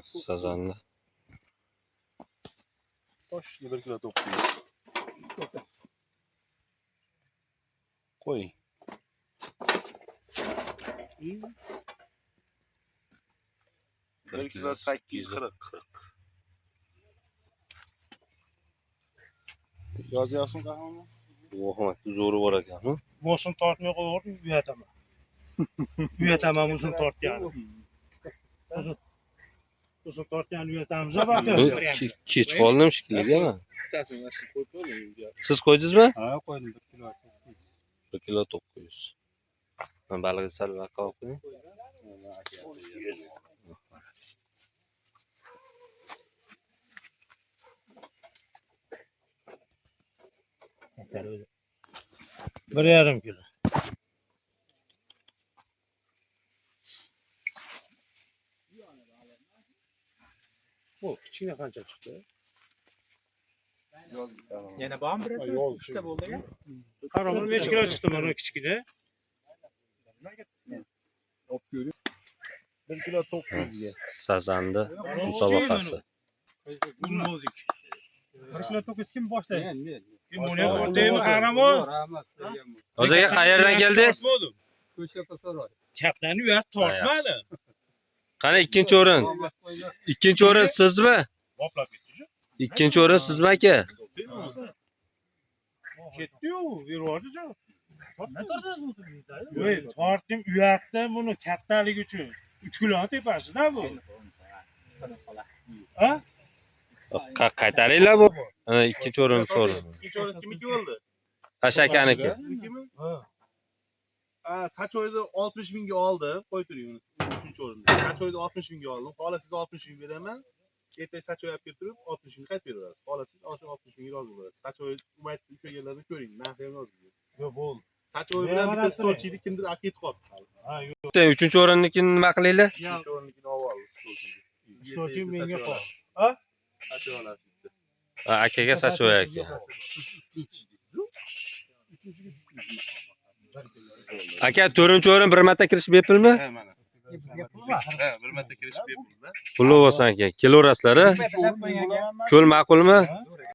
Sazanlı. Boshli 1 kilo 900. Qo'y. 1 kilo 840. Yozyapsan qahvani? Vohmat zo'ri bor ekan. Boshim tortmay qo'ydim, uyataman. Uyataman uzun tortgan. Uzun tortgan uyatamiz Bu kech qoldim shekilli-mi? Bittasini nasib qo'yib qo'ydim. Siz qo'ydingizmi? Ha, qo'ydim 1 kilo. 1 kilo 900. Men balig'i sal vaqqa qo'ying. Bir yarım kilo. Bu kichkina qancha chiqdi? Yana bormi bir uchta bo'ldi ya? Qarog'im necha kilo chiqdi mana kichkina? 1 kilo 900 ga. Sazandı musobaqasi. Gulmozik. 1 kilo 900 kim boshlaydi? Kim buni boshlaymi qahramon? O'ziga qayerdan keldingiz? Kaplarni uyat tortmadi. Qani ikkinchi o'rin? Ikkinchi o'rin sizmi? Boplab ketdi-ku. Ikkinchi o'rin sizmi aka? Ketdi-yu, bervordi-ku. Voy, tortdim uyatda buni kattaligi uchun. 3 kilo tepasida bu. Ha? Qaytaringlar bu. Ana ikkinchi o'rin so'rin. Ikkinchi o'rin kimniki bo'ldi? Ashakaniki. Siznikimi? Ha, Sachoyni 60 mingga oldim. Qo'y turing uni. 3-o'rinda. Sachoyni 60 mingga oldim. Xola siz 60 ming beraman. Ertaga Sachoy olib kelib turib 60 ming qaytib berasiz. Xola siz 60 ming rozi bo'lasiz. Sachoy umaytib o'sha yerlarni ko'ring. Narxi ham yozib. Yo'q, bo'ldi. Sachoy bilan bitta stolchiyni kimdir olib ketib qoldi. Ha, yo'q. Uchinchi o'rinnikini nima qilinglar? Uchinchi o'rinnikini olib oldi stolchiyni. Stolchiy menga qol. Ha? Sachoy olasiz. Akaga Sachoy aka. Aka 4-o'rin bir marta kirish bepulmi? Ha, mana. Ha, bir marta kirish bepul. Pulli bo'lsin aka. Kelaverasizlar-a? Ko'l ma'qulmi?